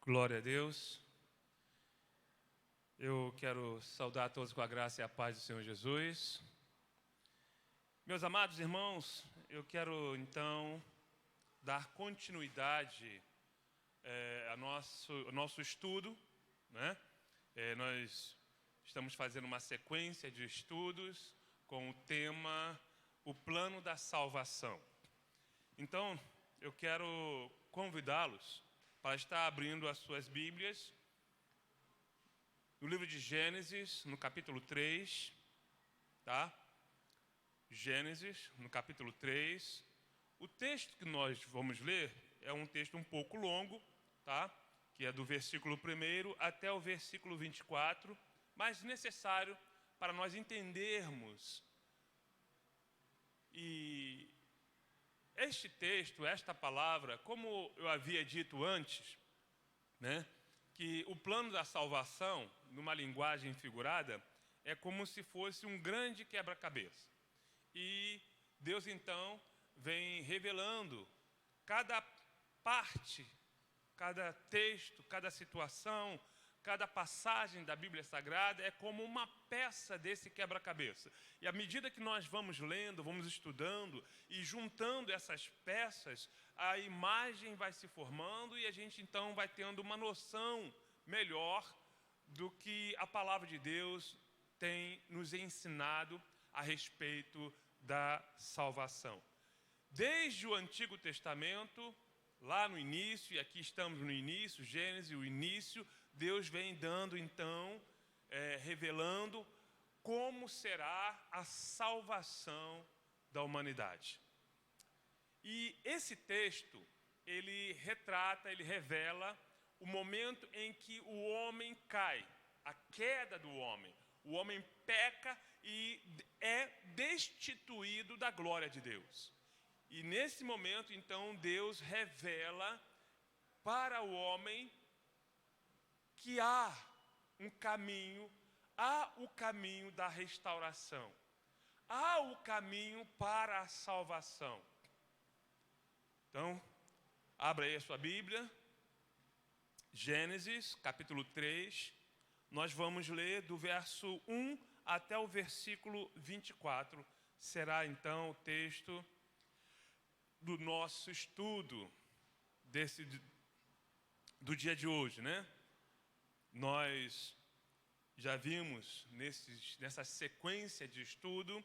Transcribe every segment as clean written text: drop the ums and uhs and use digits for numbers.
Glória a Deus. Eu quero saudar a todos com a graça e a paz do Senhor Jesus. Meus amados irmãos, eu quero então dar continuidade ao nosso estudo, né? Nós estamos fazendo uma sequência de estudos com o tema O Plano da Salvação. Então, eu quero convidá-los para estar abrindo as suas Bíblias no livro de Gênesis, no capítulo 3, tá? Gênesis, no capítulo 3. O texto que nós vamos ler é um texto um pouco longo, tá? Que é do versículo 1 até o versículo 24, mas necessário para nós entendermos. E este texto, esta palavra, como eu havia dito antes, né, que o plano da salvação, numa linguagem figurada, é como se fosse um grande quebra-cabeça. E Deus, então, vem revelando cada parte, cada texto, cada situação, cada passagem da Bíblia Sagrada é como uma peça desse quebra-cabeça. E à medida que nós vamos lendo, vamos estudando e juntando essas peças, a imagem vai se formando e a gente então vai tendo uma noção melhor do que a palavra de Deus tem nos ensinado a respeito da salvação. Desde o Antigo Testamento, lá no início, e aqui estamos no início, Gênesis, o início, Deus vem dando então, revelando como será a salvação da humanidade. E esse texto, ele retrata, ele revela o momento em que o homem cai, a queda do homem. O homem peca e é destituído da glória de Deus. E nesse momento, então, Deus revela para o homem que há um caminho, há o caminho da restauração, há o caminho para a salvação. Então, abra aí a sua Bíblia, Gênesis, capítulo 3, nós vamos ler do verso 1 até o versículo 24, será então o texto do nosso estudo do dia de hoje, né? Nós já vimos nessa sequência de estudo,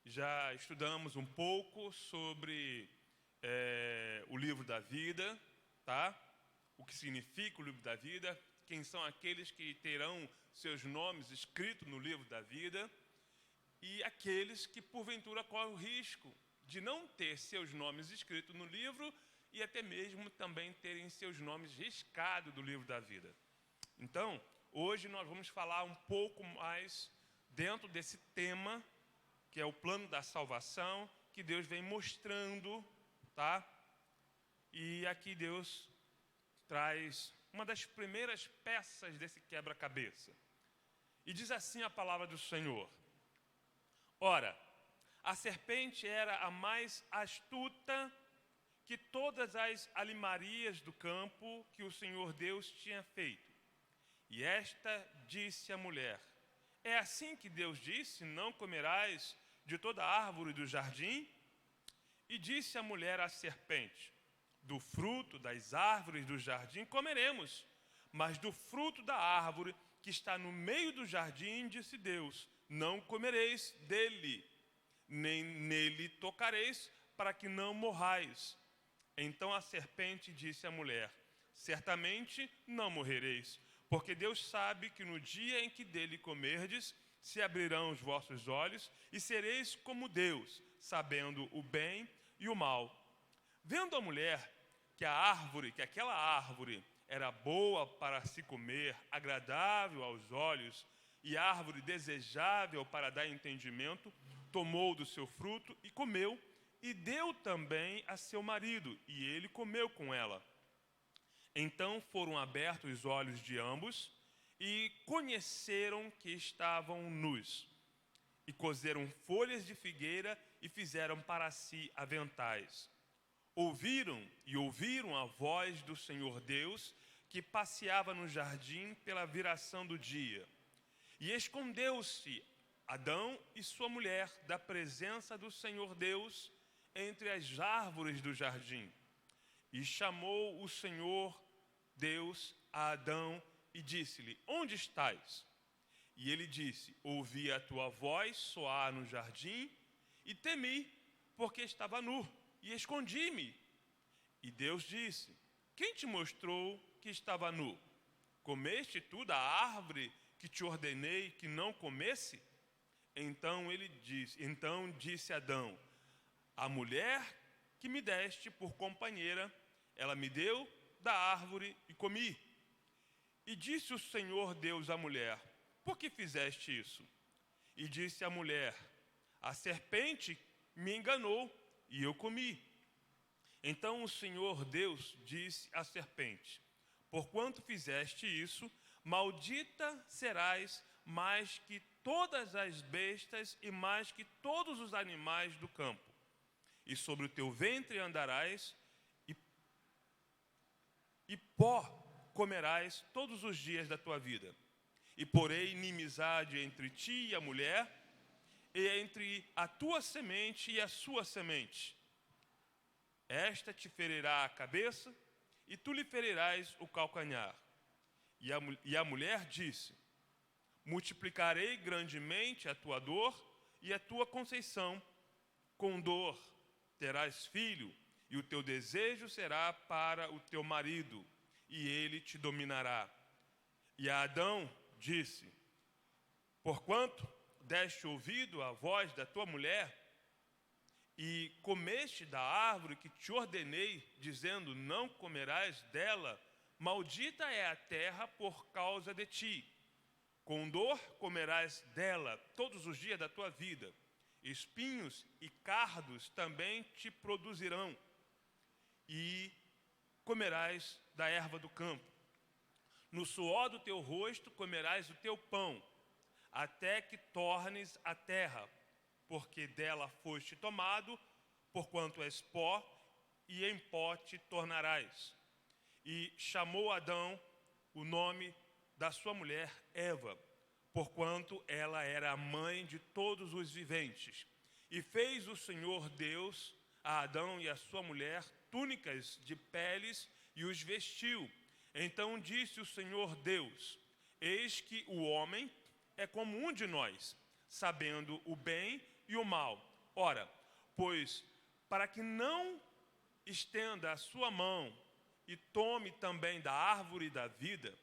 já estudamos um pouco sobre o livro da vida, tá? O que significa o livro da vida, quem são aqueles que terão seus nomes escritos no livro da vida e aqueles que porventura correm o risco de não ter seus nomes escritos no livro e até mesmo também terem seus nomes riscados do livro da vida. Então, hoje nós vamos falar um pouco mais dentro desse tema, que é o plano da salvação, que Deus vem mostrando, tá? E aqui Deus traz uma das primeiras peças desse quebra-cabeça. E diz assim a palavra do Senhor: Ora, a serpente era a mais astuta que todas as alimarias do campo que o Senhor Deus tinha feito. E esta disse à mulher: É assim que Deus disse, não comerás de toda árvore do jardim? E disse a mulher à serpente: Do fruto das árvores do jardim comeremos, mas do fruto da árvore que está no meio do jardim, disse Deus, não comereis dele, nem nele tocareis, para que não morrais. Então a serpente disse à mulher: Certamente não morrereis, porque Deus sabe que no dia em que dele comerdes, se abrirão os vossos olhos e sereis como Deus, sabendo o bem e o mal. Vendo a mulher que aquela árvore era boa para se comer, agradável aos olhos e árvore desejável para dar entendimento, tomou do seu fruto e comeu, e deu também a seu marido, e ele comeu com ela. Então foram abertos os olhos de ambos e conheceram que estavam nus. E cozeram folhas de figueira e fizeram para si aventais. Ouviram a voz do Senhor Deus, que passeava no jardim pela viração do dia. E escondeu-se Adão e sua mulher da presença do Senhor Deus entre as árvores do jardim. E chamou o Senhor Deus a Adão e disse-lhe: onde estás? E ele disse: ouvi a tua voz soar no jardim e temi, porque estava nu, e escondi-me. E Deus disse: quem te mostrou que estava nu? Comeste tu da árvore que te ordenei que não comesse? Então disse Adão: a mulher que me deste por companheira, ela me deu da árvore e comi. E disse o Senhor Deus à mulher: por que fizeste isso? E disse a mulher: a serpente me enganou e eu comi. Então o Senhor Deus disse à serpente: porquanto fizeste isso, maldita serás mais que todas as bestas e mais que todos os animais do campo. E sobre o teu ventre andarás, e pó comerás todos os dias da tua vida. E porei inimizade entre ti e a mulher, e entre a tua semente e a sua semente. Esta te ferirá a cabeça, e tu lhe ferirás o calcanhar. E a mulher disse: multiplicarei grandemente a tua dor e a tua conceição. Com dor terás filho, e o teu desejo será para o teu marido, e ele te dominará. E a Adão disse: porquanto deste ouvido à voz da tua mulher, e comeste da árvore que te ordenei, dizendo: não comerás dela, maldita é a terra por causa de ti. Com dor comerás dela todos os dias da tua vida. Espinhos e cardos também te produzirão, e comerás da erva do campo. No suor do teu rosto comerás o teu pão, até que tornes a terra, porque dela foste tomado, porquanto és pó, e em pó te tornarás. E chamou Adão o nome da sua mulher Eva, porquanto ela era a mãe de todos os viventes. E fez o Senhor Deus a Adão e a sua mulher túnicas de peles e os vestiu. Então disse o Senhor Deus: eis que o homem é como um de nós, sabendo o bem e o mal. Ora, pois, para que não estenda a sua mão e tome também da árvore da vida,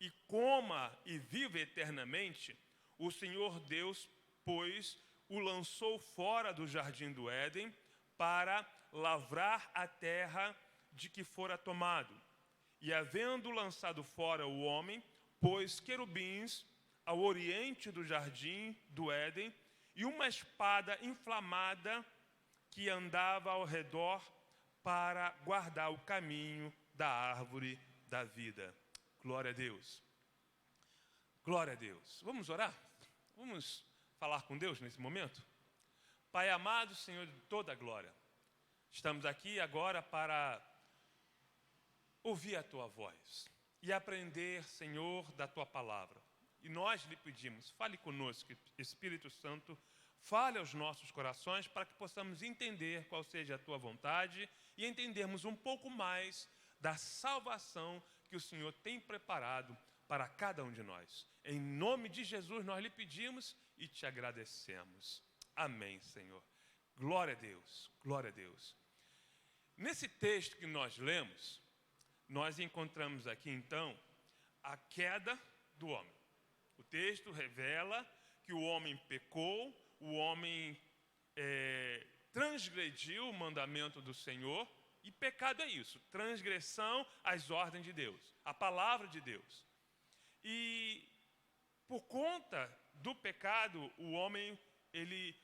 e coma e viva eternamente, o Senhor Deus, pois, o lançou fora do jardim do Éden para lavrar a terra de que fora tomado. E havendo lançado fora o homem, pôs querubins ao oriente do jardim do Éden e uma espada inflamada que andava ao redor para guardar o caminho da árvore da vida. Glória a Deus. Glória a Deus. Vamos orar? Vamos falar com Deus nesse momento? Pai amado, Senhor de toda a glória, estamos aqui agora para ouvir a Tua voz e aprender, Senhor, da Tua palavra. E nós lhe pedimos, fale conosco, Espírito Santo, fale aos nossos corações para que possamos entender qual seja a Tua vontade e entendermos um pouco mais da salvação que o Senhor tem preparado para cada um de nós. Em nome de Jesus nós lhe pedimos e te agradecemos. Amém, Senhor. Glória a Deus, glória a Deus. Nesse texto que nós lemos, nós encontramos aqui então a queda do homem. O texto revela que o homem pecou, o homem transgrediu o mandamento do Senhor. E pecado é isso, transgressão às ordens de Deus, à palavra de Deus. E por conta do pecado, o homem ele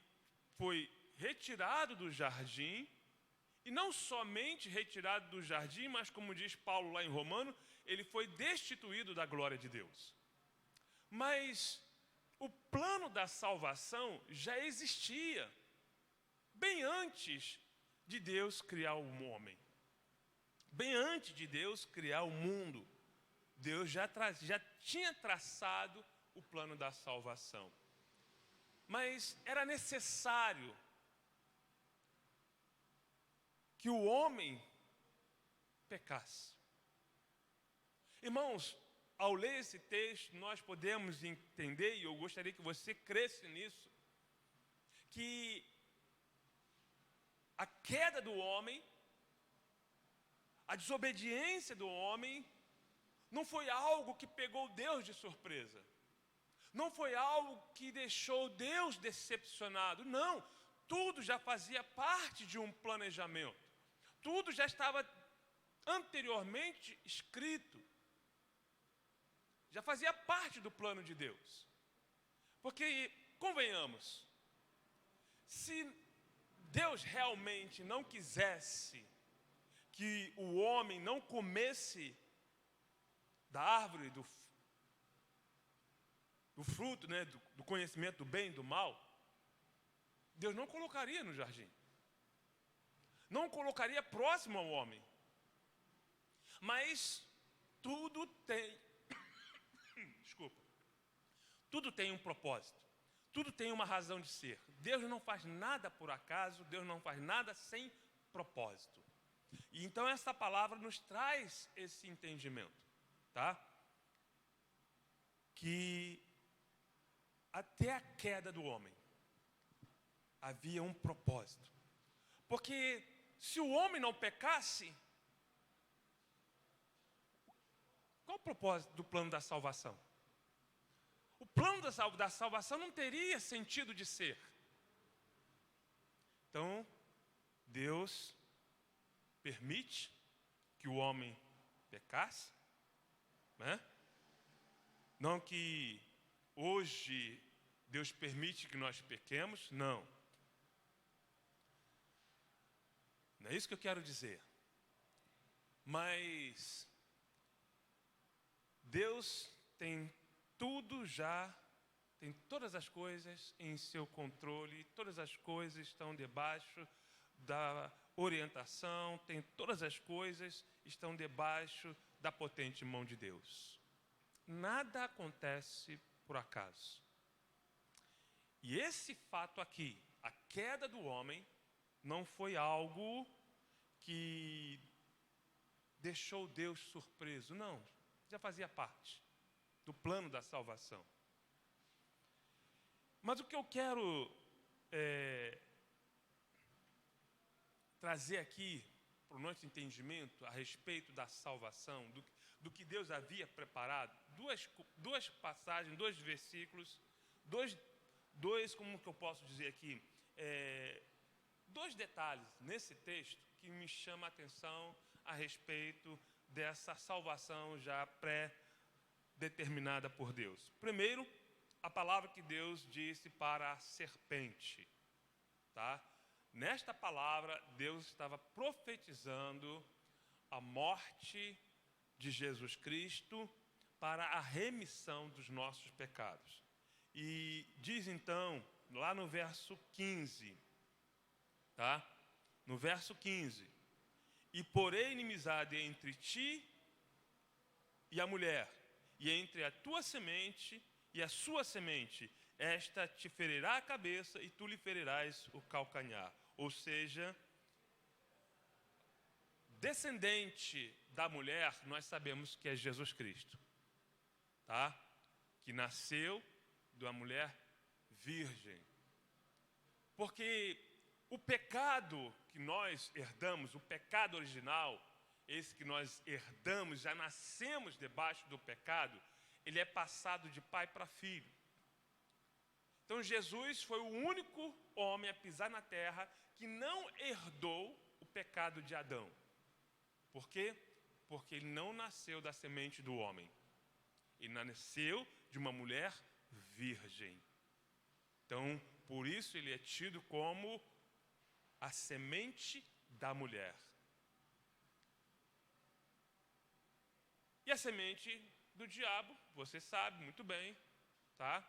foi retirado do jardim, e não somente retirado do jardim, mas como diz Paulo lá em Romano, ele foi destituído da glória de Deus. Mas o plano da salvação já existia, bem antes de Deus criar o homem, bem antes de Deus criar o mundo. Deus já tinha traçado o plano da salvação. Mas era necessário que o homem pecasse. Irmãos, ao ler esse texto, nós podemos entender, e eu gostaria que você cresce nisso, que a queda do homem, a desobediência do homem, não foi algo que pegou Deus de surpresa. Não foi algo que deixou Deus decepcionado. Não, tudo já fazia parte de um planejamento. Tudo já estava anteriormente escrito. Já fazia parte do plano de Deus. Porque, convenhamos, se Deus realmente não quisesse que o homem não comesse da árvore do fruto, né, do conhecimento do bem e do mal, Deus não colocaria no jardim. Não colocaria próximo ao homem. Mas tudo tem, tudo tem um propósito. Tudo tem uma razão de ser. Deus não faz nada por acaso, Deus não faz nada sem propósito. E então essa palavra nos traz esse entendimento, tá? Que até a queda do homem havia um propósito. Porque se o homem não pecasse, qual o propósito do plano da salvação? O plano da salvação não teria sentido de ser. Então, Deus permite que o homem pecasse, né? Não que hoje Deus permite que nós pequemos, não. Não é isso que eu quero dizer. Mas Deus tem tudo já, tem todas as coisas em seu controle, todas as coisas estão debaixo da orientação, todas as coisas estão debaixo da potente mão de Deus. Nada acontece por acaso. E esse fato aqui, a queda do homem, não foi algo que deixou Deus surpreso, não, já fazia parte do plano da salvação. Mas o que eu quero trazer aqui para o nosso entendimento a respeito da salvação, do que Deus havia preparado, duas passagens, dois versículos, como que eu posso dizer aqui, dois detalhes nesse texto que me chamam a atenção a respeito dessa salvação já pré-determinada por Deus. Primeiro, a palavra que Deus disse para a serpente, tá? Nesta palavra, Deus estava profetizando a morte de Jesus Cristo para a remissão dos nossos pecados. E diz então, lá no verso 15, tá? No verso 15: e porém inimizade entre ti e a mulher, e entre a tua semente e a sua semente, esta te ferirá a cabeça e tu lhe ferirás o calcanhar. Ou seja, descendente da mulher, nós sabemos que é Jesus Cristo, tá? Que nasceu de uma mulher virgem. Porque o pecado que nós herdamos, o pecado original, esse que nós herdamos, já nascemos debaixo do pecado, ele é passado de pai para filho. Então Jesus foi o único homem a pisar na terra que não herdou o pecado de Adão. Por quê? Porque ele não nasceu da semente do homem. Ele nasceu de uma mulher virgem. Então, por isso ele é tido como a semente da mulher. E a semente do diabo, você sabe muito bem, tá?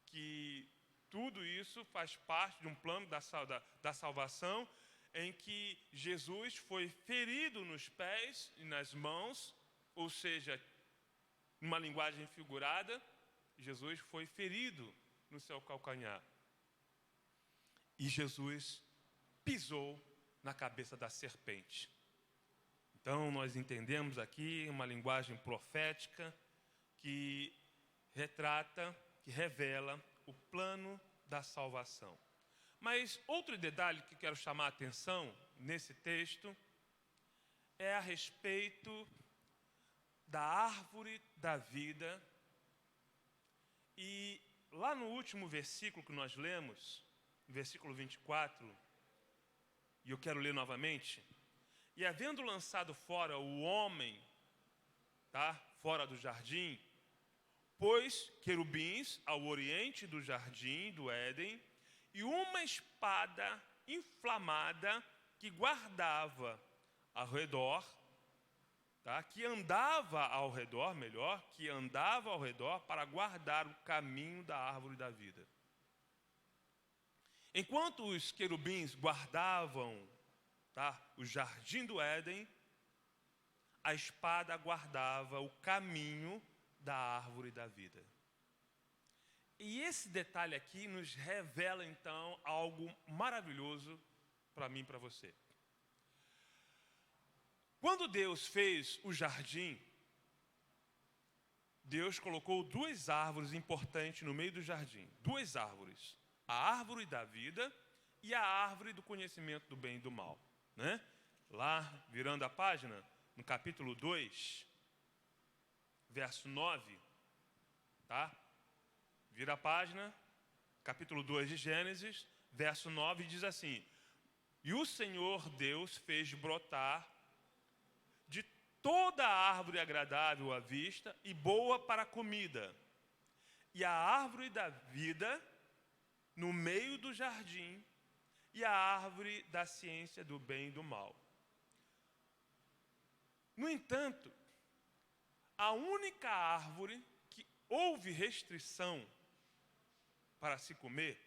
Que tudo isso faz parte de um plano da salvação, em que Jesus foi ferido nos pés e nas mãos, ou seja, numa linguagem figurada, Jesus foi ferido no seu calcanhar. E Jesus pisou na cabeça da serpente. Então, nós entendemos aqui uma linguagem profética que retrata, que revela o plano da salvação. Mas outro detalhe que quero chamar a atenção nesse texto é a respeito da árvore da vida. E lá no último versículo que nós lemos, versículo 24, e eu quero ler novamente: e havendo lançado fora o homem, fora do jardim, pôs querubins ao oriente do jardim do Éden, e uma espada inflamada que guardava ao redor, que andava ao redor para guardar o caminho da árvore da vida. Enquanto os querubins guardavam o jardim do Éden, a espada guardava o caminho da árvore da vida. E esse detalhe aqui nos revela então algo maravilhoso para mim e para você. Quando Deus fez o jardim, Deus colocou duas árvores importantes no meio do jardim. Duas árvores. A árvore da vida e a árvore do conhecimento do bem e do mal. Né? Lá, virando a página, no capítulo 2, verso 9. Vira a página, capítulo 2 de Gênesis, verso 9, diz assim: e o Senhor Deus fez brotar de toda a árvore agradável à vista e boa para a comida, e a árvore da vida no meio do jardim, e a árvore da ciência do bem e do mal. No entanto, a única árvore que houve restrição para se comer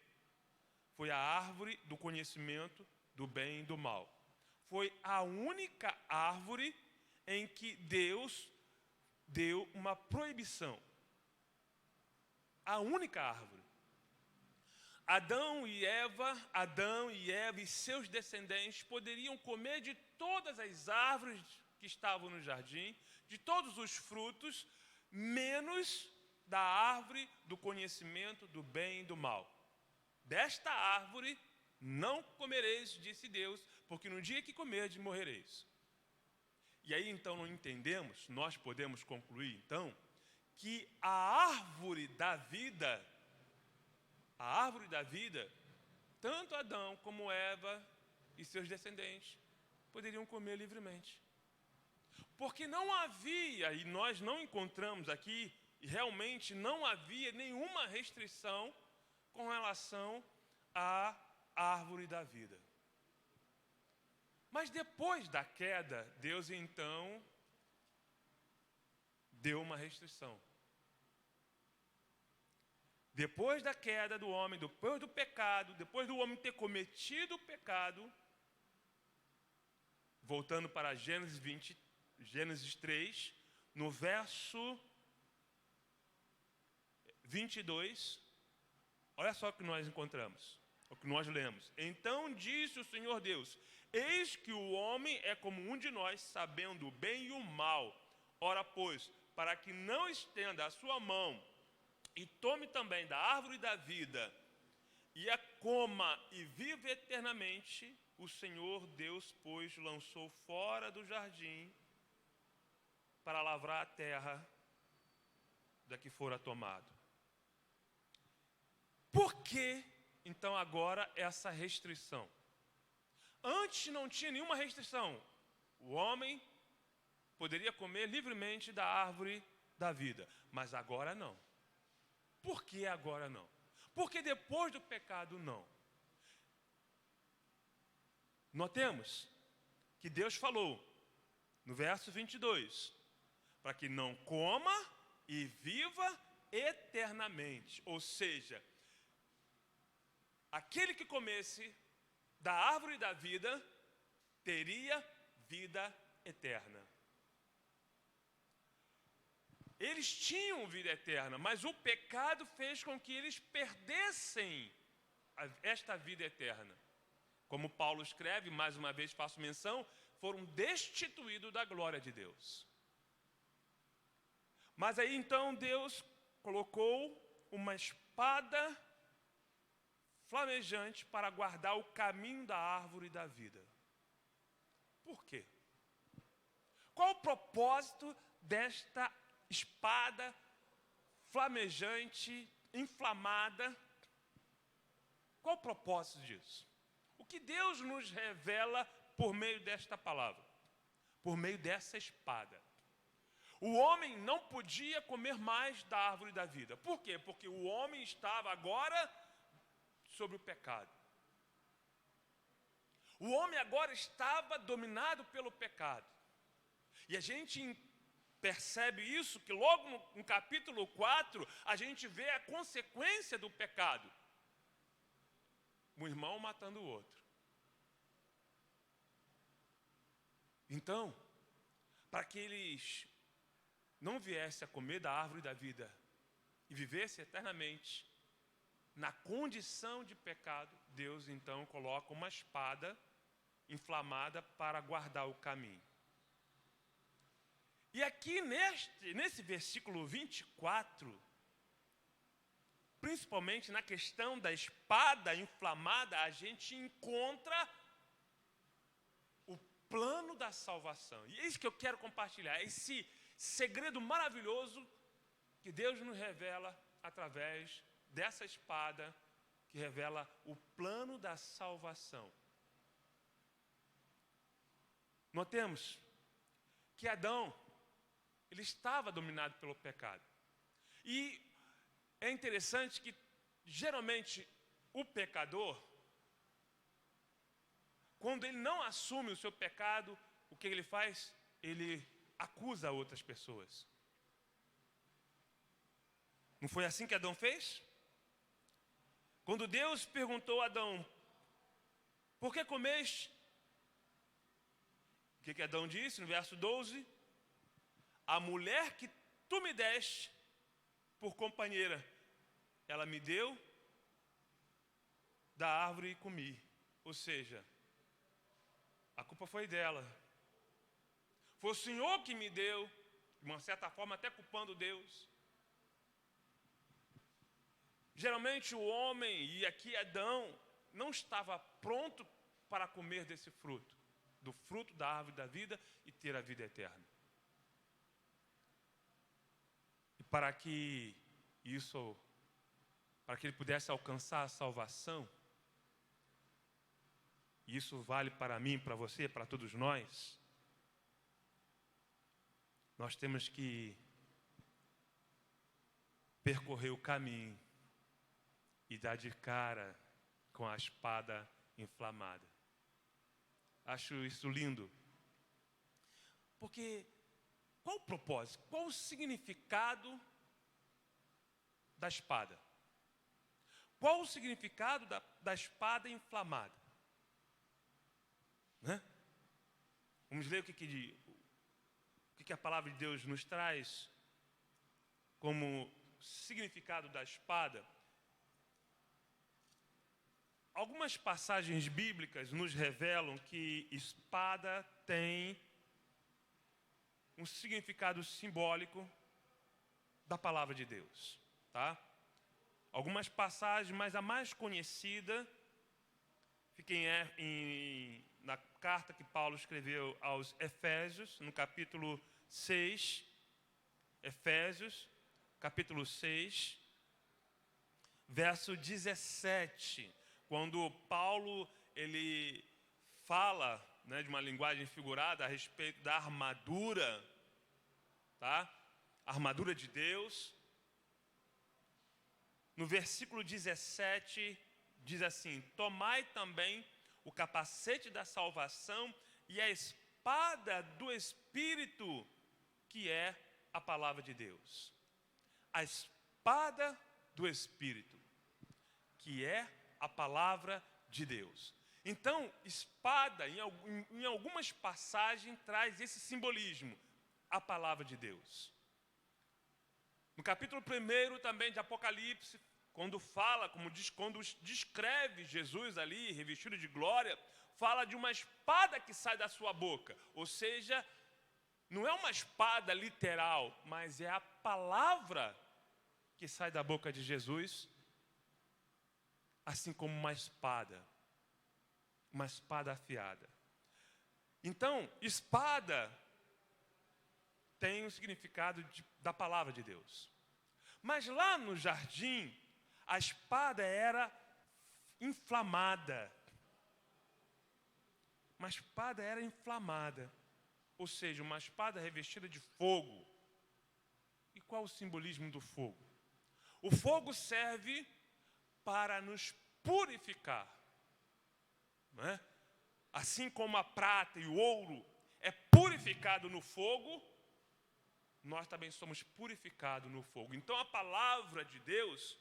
foi a árvore do conhecimento do bem e do mal. Foi a única árvore em que Deus deu uma proibição. A única árvore. Adão e Eva e seus descendentes poderiam comer de todas as árvores que estavam no jardim, de todos os frutos, menos da árvore do conhecimento do bem e do mal. Desta árvore não comereis, disse Deus, porque no dia que comerdes morrereis. E aí então nós podemos concluir então, que a árvore da vida, tanto Adão como Eva e seus descendentes poderiam comer livremente. Porque não havia, e nós não encontramos aqui, e realmente não havia nenhuma restrição com relação à árvore da vida. Mas depois da queda, Deus então deu uma restrição. Depois da queda do homem, depois do pecado, depois do homem ter cometido o pecado, voltando para Gênesis 3, no verso 22, olha só o que nós encontramos, o que nós lemos. Então disse o Senhor Deus: eis que o homem é como um de nós, sabendo o bem e o mal. Ora, pois, para que não estenda a sua mão e tome também da árvore da vida, e a coma e viva eternamente, o Senhor Deus, pois, lançou fora do jardim para lavrar a terra da que fora tomado. Por que, então, agora essa restrição? Antes não tinha nenhuma restrição. O homem poderia comer livremente da árvore da vida, mas agora não. Por que agora não? Porque depois do pecado não. Notemos que Deus falou, no verso 22, para que não coma e viva eternamente. Ou seja, aquele que comesse da árvore da vida teria vida eterna. eles tinham vida eterna, mas o pecado fez com que eles perdessem esta vida eterna. Como Paulo escreve, mais uma vez faço menção, foram destituídos da glória de Deus. Mas aí então Deus colocou uma espada flamejante para guardar o caminho da árvore da vida. Por quê? Qual o propósito desta espada flamejante, inflamada? Qual o propósito disso? O que Deus nos revela por meio desta palavra? Por meio dessa espada. O homem não podia comer mais da árvore da vida. Por quê? Porque o homem estava agora sobre o pecado. O homem agora estava dominado pelo pecado. E a gente percebe isso, que logo no capítulo 4, a gente vê a consequência do pecado. Um irmão matando o outro. Então, para que eles não viessem a comer da árvore da vida e vivessem eternamente na condição de pecado, Deus então coloca uma espada inflamada para guardar o caminho. E aqui nesse versículo 24, principalmente na questão da espada inflamada, a gente encontra o plano da salvação. E é isso que eu quero compartilhar, esse segredo maravilhoso que Deus nos revela através dessa espada que revela o plano da salvação. Notemos que Adão, ele estava dominado pelo pecado. E é interessante que, geralmente, o pecador, quando ele não assume o seu pecado, o que ele faz? Ele acusa outras pessoas. Não foi assim que Adão fez? Quando Deus perguntou a Adão, por que comeste? O que Adão disse no verso 12? A mulher que tu me deste por companheira, ela me deu da árvore e comi. Ou seja, a culpa foi dela. Foi o Senhor que me deu, de uma certa forma até culpando Deus. Geralmente o homem, e aqui Adão, não estava pronto para comer desse fruto, do fruto da árvore da vida e ter a vida eterna. E para que ele pudesse alcançar a salvação, e isso vale para mim, para você, para todos nós temos que percorrer o caminho e dar de cara com a espada inflamada. Acho isso lindo. Porque qual o propósito? Qual o significado da espada? Qual o significado da espada inflamada? Né? Vamos ler o que a palavra de Deus nos traz como significado da espada. Algumas passagens bíblicas nos revelam que espada tem um significado simbólico da palavra de Deus, tá? Algumas passagens, mas a mais conhecida fica na carta que Paulo escreveu aos Efésios, no capítulo 6, Efésios, capítulo 6, verso 17, quando Paulo ele fala, né, de uma linguagem figurada a respeito da armadura, tá? A armadura de Deus. No versículo 17 diz assim: tomai também o capacete da salvação e a espada do Espírito, que é a palavra de Deus. A espada do Espírito, que é a palavra de Deus. Então, espada, em algumas passagens, traz esse simbolismo, a palavra de Deus. No capítulo 1 também de Apocalipse, quando descreve Jesus ali, revestido de glória, fala de uma espada que sai da sua boca. Ou seja, não é uma espada literal, mas é a palavra que sai da boca de Jesus, assim como uma espada afiada. Então, espada tem o significado da palavra de Deus. Mas lá no jardim, a espada era inflamada. Uma espada era inflamada, ou seja, uma espada revestida de fogo. E qual o simbolismo do fogo? O fogo serve para nos purificar, não é? Assim como a prata e o ouro é purificado no fogo, nós também somos purificados no fogo. Então a palavra de Deus,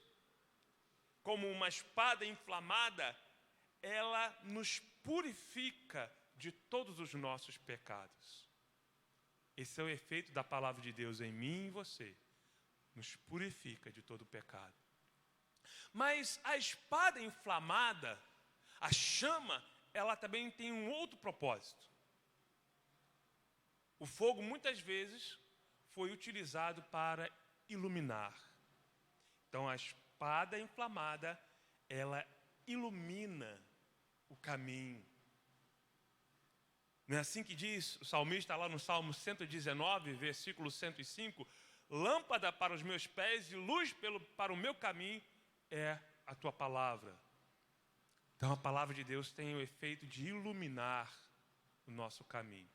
como uma espada inflamada, ela nos purifica de todos os nossos pecados. Esse é o efeito da palavra de Deus em mim e em você. Nos purifica de todo o pecado. Mas a espada inflamada, a chama, ela também tem um outro propósito. O fogo muitas vezes foi utilizado para iluminar. Então a espada inflamada, ela ilumina o caminho. Não é assim que diz o salmista lá no Salmo 119, versículo 105? Lâmpada para os meus pés e luz para o meu caminho é a tua palavra. Então a palavra de Deus tem o efeito de iluminar o nosso caminho.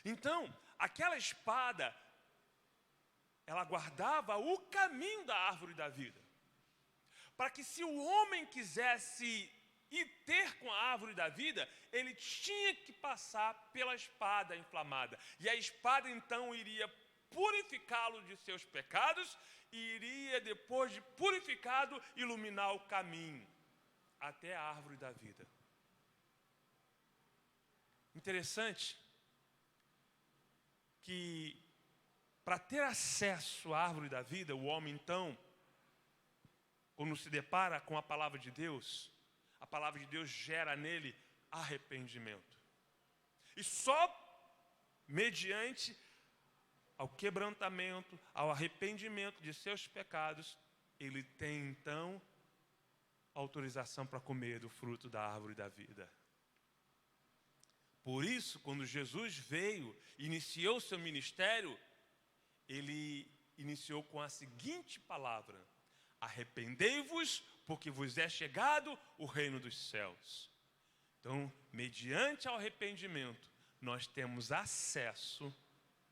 Então, aquela espada, ela guardava o caminho da árvore da vida. Para que se o homem quisesse ir ter com a árvore da vida, ele tinha que passar pela espada inflamada. E a espada então iria purificá-lo de seus pecados e iria, depois de purificado, iluminar o caminho até a árvore da vida. Interessante que para ter acesso à árvore da vida, o homem então, quando se depara com a palavra de Deus, a palavra de Deus gera nele arrependimento. E só mediante ao quebrantamento, ao arrependimento de seus pecados, ele tem então autorização para comer do fruto da árvore da vida. Por isso, quando Jesus veio e iniciou seu ministério, ele iniciou com a seguinte palavra: arrependei-vos, porque vos é chegado o reino dos céus. Então, mediante ao arrependimento, nós temos acesso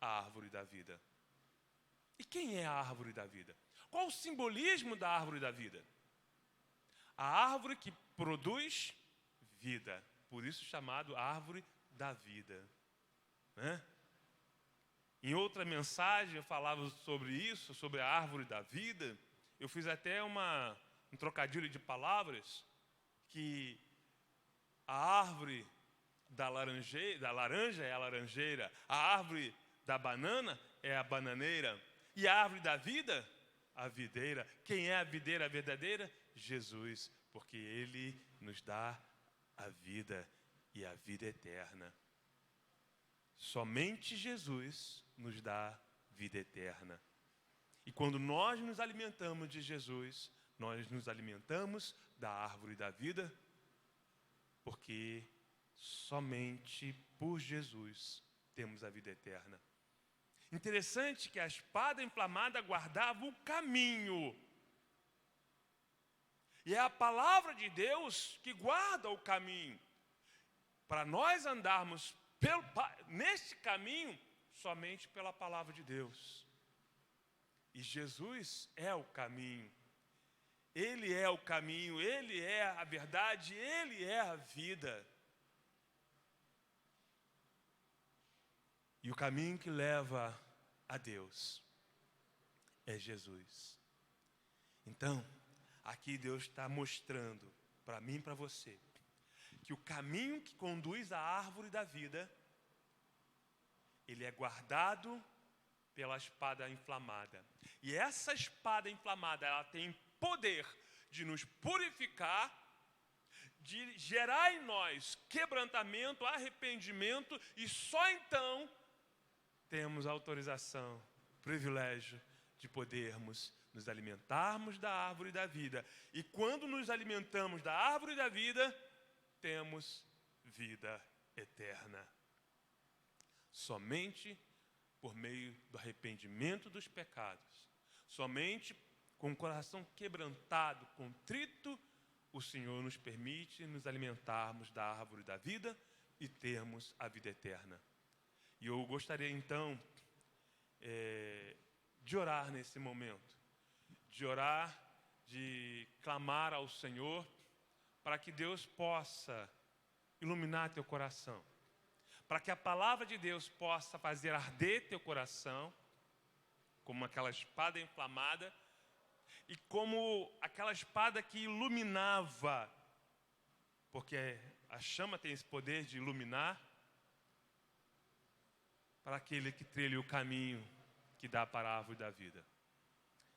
à árvore da vida. E quem é a árvore da vida? Qual o simbolismo da árvore da vida? A árvore que produz vida, por isso chamado árvore da vida, né? Em outra mensagem eu falava sobre isso, sobre a árvore da vida. Eu fiz até um trocadilho de palavras, que a árvore da laranja é a laranjeira, a árvore da banana é a bananeira, e a árvore da vida, a videira. Quem é a videira verdadeira? Jesus, porque Ele nos dá a vida e a vida eterna. Somente Jesus nos dá vida eterna. E quando nós nos alimentamos de Jesus, nós nos alimentamos da árvore da vida, porque somente por Jesus temos a vida eterna. Interessante que a espada inflamada guardava o caminho. E é a palavra de Deus que guarda o caminho. Para nós andarmos neste caminho, somente pela palavra de Deus. E Jesus é o caminho. Ele é o caminho, Ele é a verdade, Ele é a vida. E o caminho que leva a Deus é Jesus. Então, aqui Deus está mostrando para mim e para você que o caminho que conduz à árvore da vida, ele é guardado pela espada inflamada. E essa espada inflamada, ela tem poder de nos purificar, de gerar em nós quebrantamento, arrependimento, e só então temos autorização, privilégio de podermos nos alimentarmos da árvore da vida. E quando nos alimentamos da árvore da vida, temos vida eterna. Somente por meio do arrependimento dos pecados, somente com o coração quebrantado, contrito, o Senhor nos permite nos alimentarmos da árvore da vida e termos a vida eterna. E eu gostaria então de orar nesse momento, de orar, de clamar ao Senhor, para que Deus possa iluminar teu coração, para que a palavra de Deus possa fazer arder teu coração, como aquela espada inflamada, e como aquela espada que iluminava, porque a chama tem esse poder de iluminar, para aquele que trilha o caminho que dá para a árvore da vida.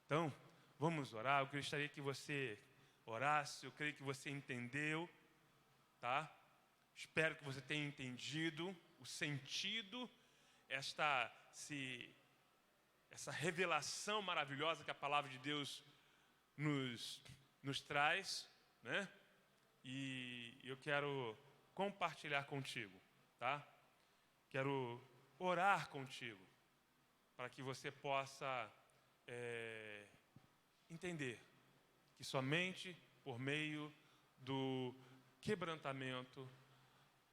Então, vamos orar. Eu gostaria que você orasse, eu creio que você entendeu, tá? Espero que você tenha entendido o sentido, essa revelação maravilhosa que a palavra de Deus nos traz, né? E eu quero compartilhar contigo, tá? Quero orar contigo, para que você possa entender que somente por meio do quebrantamento,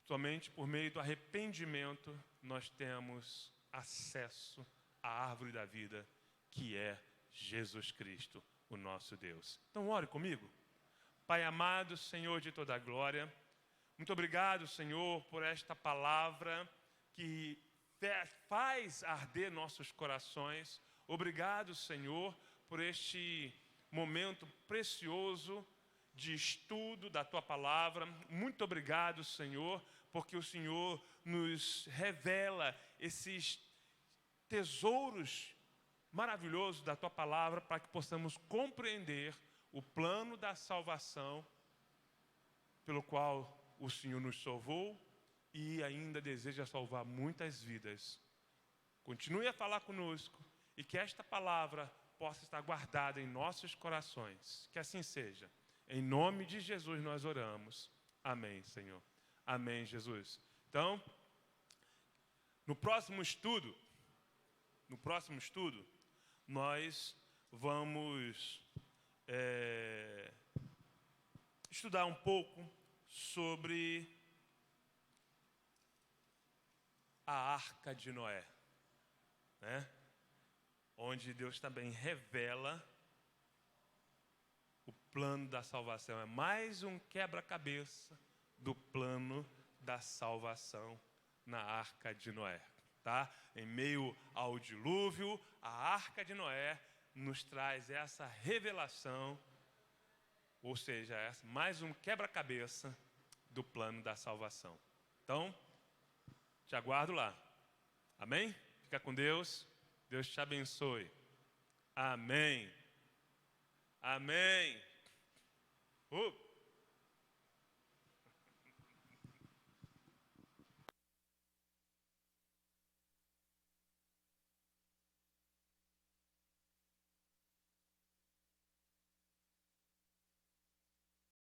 somente por meio do arrependimento, nós temos acesso à árvore da vida, que é Jesus Cristo, o nosso Deus. Então ore comigo. Pai amado, Senhor de toda a glória, muito obrigado, Senhor, por esta palavra que faz arder nossos corações. Obrigado, Senhor, por este momento precioso de estudo da Tua palavra. Muito obrigado, Senhor, porque o Senhor nos revela esses tesouros maravilhosos da Tua palavra, para que possamos compreender o plano da salvação pelo qual o Senhor nos salvou e ainda deseja salvar muitas vidas. Continue a falar conosco e que esta palavra possa estar guardada em nossos corações. Que assim seja. Em nome de Jesus nós oramos. Amém, Senhor. Amém, Jesus. Então, no próximo estudo, nós vamos estudar um pouco sobre a Arca de Noé, né? Onde Deus também revela o plano da salvação. É mais um quebra-cabeça do plano da salvação na Arca de Noé, tá? Em meio ao dilúvio, a Arca de Noé nos traz essa revelação, ou seja, mais um quebra-cabeça do plano da salvação. Então, te aguardo lá. Amém? Fica com Deus. Deus te abençoe. Amém. Amém.